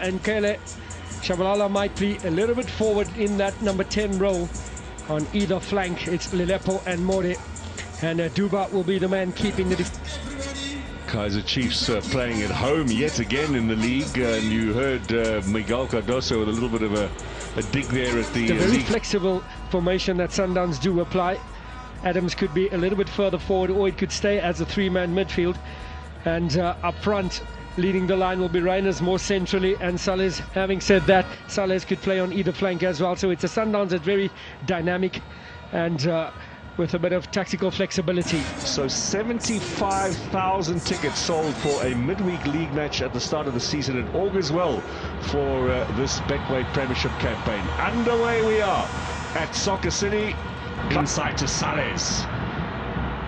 And Kele Shabalala might be a little bit forward in that number 10 role on either flank. It's Lilepo and More, and Duba will be the man keeping the KAIZER Chiefs playing at home yet again in the league, and you heard Miguel Cardoso with a little bit of a dig there at the very flexible formation that Sundowns do apply. Adams could be a little bit further forward, or it could stay as a three-man midfield, and up front leading the line will be Reiners more centrally, and Salles. Having said that, Salles could play on either flank as well, so it's a Sundowns that's very dynamic and with a bit of tactical flexibility. So 75,000 tickets sold for a midweek league match at the start of the season. It augurs well for this Betway Premiership campaign. Underway we are at Soccer City. Inside to Salles.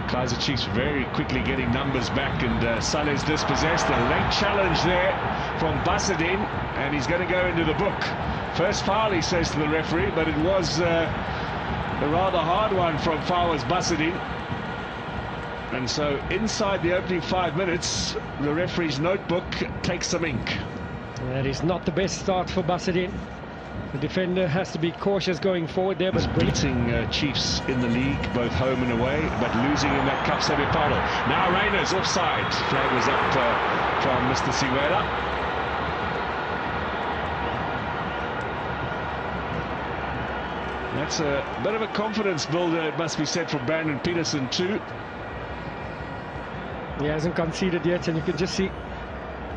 KAIZER Chiefs very quickly getting numbers back, and Salles dispossessed. A late challenge there from Basadin, and he's going to go into the book. First foul, he says to the referee, but it was a rather hard one from Fawaz Basadin. And so inside the opening 5 minutes, the referee's notebook takes some ink. That is not the best start for Basadin. The defender has to be cautious going forward there. But beating Chiefs in the league, both home and away, but losing in that cup semi-final. Now Reiners offside. Flag was up from Mr. Siwela. That's a bit of a confidence builder, it must be said, for Brandon Peterson too. He hasn't conceded yet, and you can just see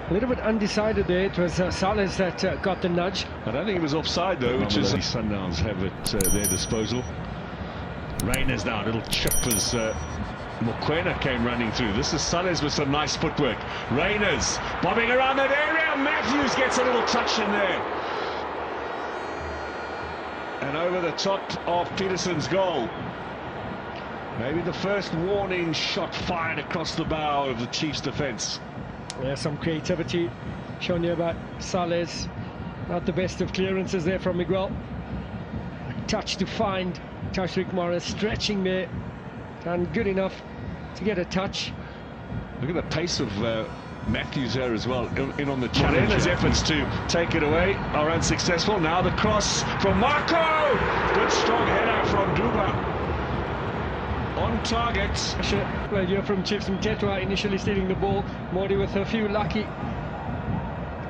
a little bit undecided there. It was Salles that got the nudge. I don't think it was offside though, which is Sundowns have at their disposal. Reiners now, a little chip as Mokwena came running through. This is Salles with some nice footwork. Reiners bobbing around that area. Matthews gets a little touch in there. And over the top of Peterson's goal. Maybe the first warning shot fired across the bow of the Chiefs' defence. Yeah, some creativity shown here by Salles. Not the best of clearances there from Miguel. A touch to find Tashrik Morris stretching there, and good enough to get a touch. Look at the pace of Matthews there as well, in on the challenge. His efforts to take it away are unsuccessful. Now the cross from Marco. Good strong header from Duba. On target. Well, you're from Chiefs from Tetwa initially stealing the ball. Modi with a few lucky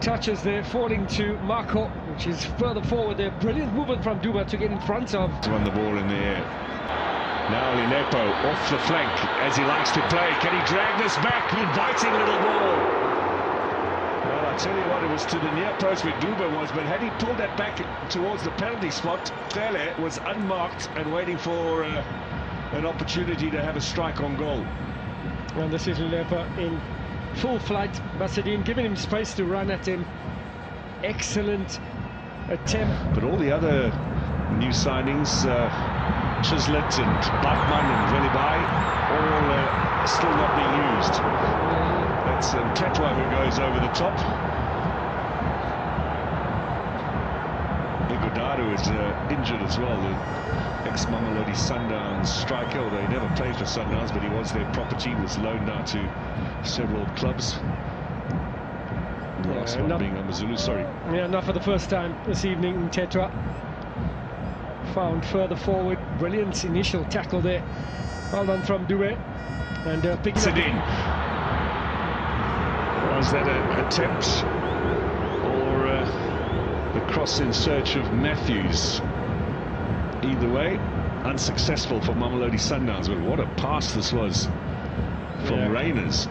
touches there, falling to Marco, which is further forward there. Brilliant movement from Duba to get in front of. Won the ball in the air. Now Lilepo off the flank as he likes to play. Can he drag this back? Inviting little ball. Well, I tell you what, it was to the near post where Duba was, but had he pulled that back towards the penalty spot, Tele was unmarked and waiting for an opportunity to have a strike on goal. And this is Lilepo in full flight. Basadin giving him space to run at him. Excellent attempt. But all the other new signings, Chislett and Bachmann and Velibai, all still not being used. That's Tetwa who goes over the top. Igodaro is injured as well, the ex-Mamelodi Sundowns striker, although he never played for Sundowns, but he was their property, was loaned out to several clubs. The last one being Amazulu, sorry. Yeah, not for the first time this evening in Tetwa. Found further forward. Brilliant initial tackle there. Well done from Due. And picks it in. Was that an attempt or the cross in search of Matthews? Either way, unsuccessful for Mamelodi Sundowns. But what a pass this was from Reiners.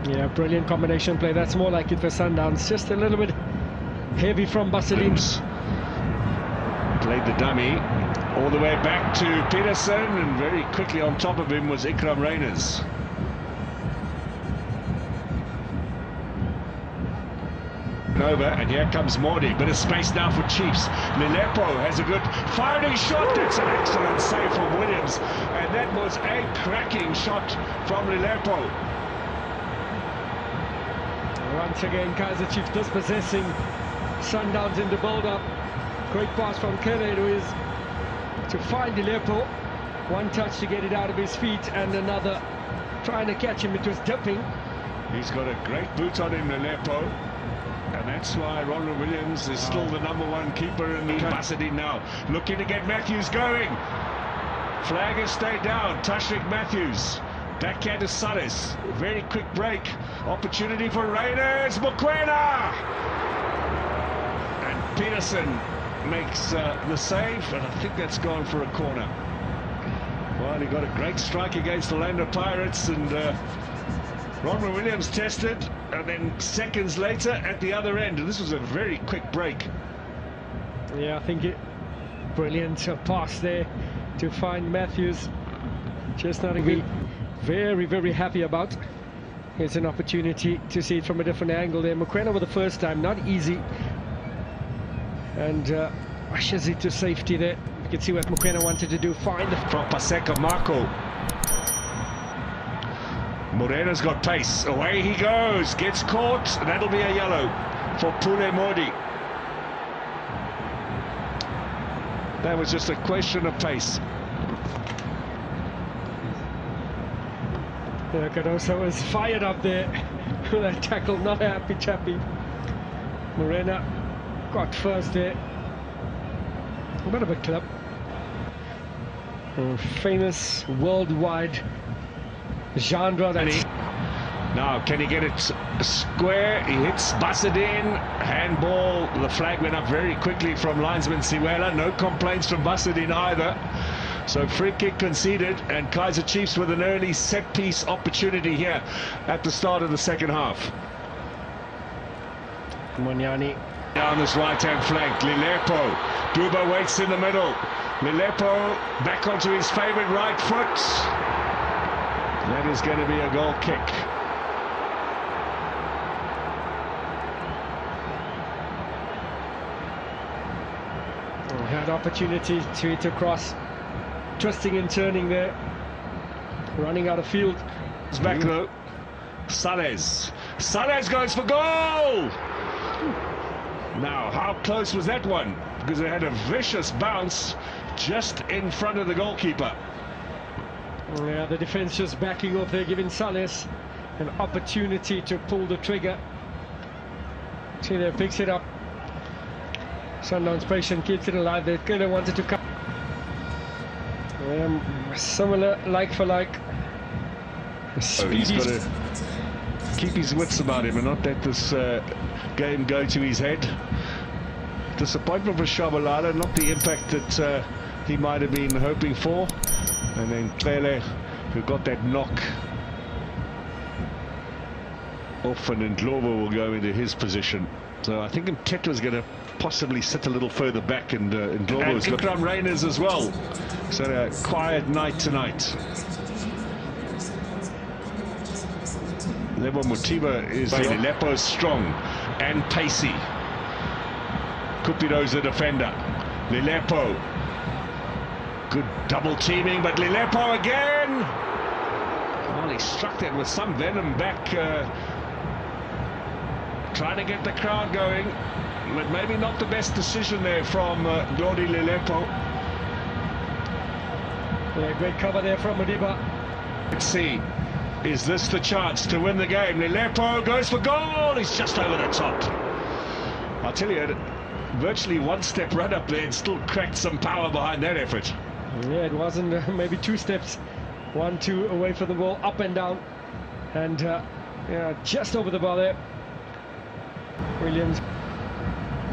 Yeah, brilliant combination play. That's more like it for Sundowns. Just a little bit heavy from Basadin. Played the dummy all the way back to Peterson, and very quickly on top of him was Ikram Reiners. Over, and here comes Modi. Bit of space now for Chiefs. Lilepo has a good firing shot. That's an excellent save from Williams, and that was a cracking shot from Lilepo. Once again, KAIZER Chiefs dispossessing Sundowns in the build-up. Great pass from Kele to find Lilepo. One touch to get it out of his feet, and another trying to catch him. It was dipping. He's got a great boot on him, Lilepo. And That's why Ronald Williams is still the #1 keeper in the capacity now. Looking to get Matthews going. Flag has stayed down. Tashrik Matthews. Backhand to Salis. Very quick break. Opportunity for Raiders. Mokoena! And Peterson makes the save, and I think that's gone for a corner. Well, he got a great strike against the Orlando Pirates, and Ronald Williams tested, and then seconds later at the other end. And this was a very quick break. Yeah, I think brilliant pass there to find Matthews. Just not to be very, very happy about. Here's an opportunity to see it from a different angle there. Mokoena for the first time, not easy. And ushers it to safety there. You can see what Mokoena wanted to do. Find the... From Paseka Marco. Morena's got pace. Away he goes. Gets caught. And that'll be a yellow for Pule Modi. That was just a question of pace. Yeah, Cardoso was fired up there with that tackle. Not a happy chappy. Morena got first there. A bit of a clip. Famous worldwide genre that he... Now, can he get it square? He hits Basadin. Handball. The flag went up very quickly from linesman Siwela. No complaints from Basadin either. So free kick conceded, and KAIZER Chiefs with an early set-piece opportunity here at the start of the second half. Monyani down this right-hand flank. Lilepo. Duba waits in the middle. Lilepo back onto his favourite right foot. That is going to be a goal kick. Had opportunity to hit across. Twisting and turning there. Running out of field. It's back though. Sales. Sales goes for goal! Now, how close was that one? Because it had a vicious bounce just in front of the goalkeeper. Yeah, the defence just backing off there, giving Sales an opportunity to pull the trigger. See there, picks it up. Sundowns patient, keeps it alive. They kind of wanted to come. Similar, like for like. So he's got to keep his wits about him and not let this game go to his head. Disappointment for Shabalala, not the impact that he might have been hoping for. And then Klele, who got that knock off, and Ndlovu will go into his position. So I think Mthethwa going to possibly sit a little further back, and Ndlovu's got Ikram Reyners as well. So a quiet night tonight. Lebo Motiba is Lilepo's strong and pacey. Cupido's the defender. Lilepo. Good double teaming, but Lilepo again. Well, he struck that with some venom back. Trying to get the crowd going, but maybe not the best decision there from Glody Lilepo. Yeah, great cover there from Modiba. Let's see, is this the chance to win the game? Lilepo goes for goal. He's just over the top. I'll tell you, virtually one step run up there and still cracked some power behind that effort. Yeah, it wasn't maybe 2 steps, 1, 2 away from the ball, up and down, and yeah, just over the bar there. Williams.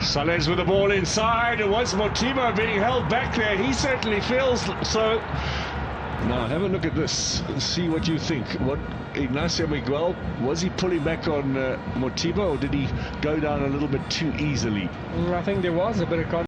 Sales with the ball inside. It was Motiba being held back there. He certainly feels so. Now have a look at this and see what you think. What Ignacio Miguel, was he pulling back on Motiba, or did he go down a little bit too easily? I think there was a bit of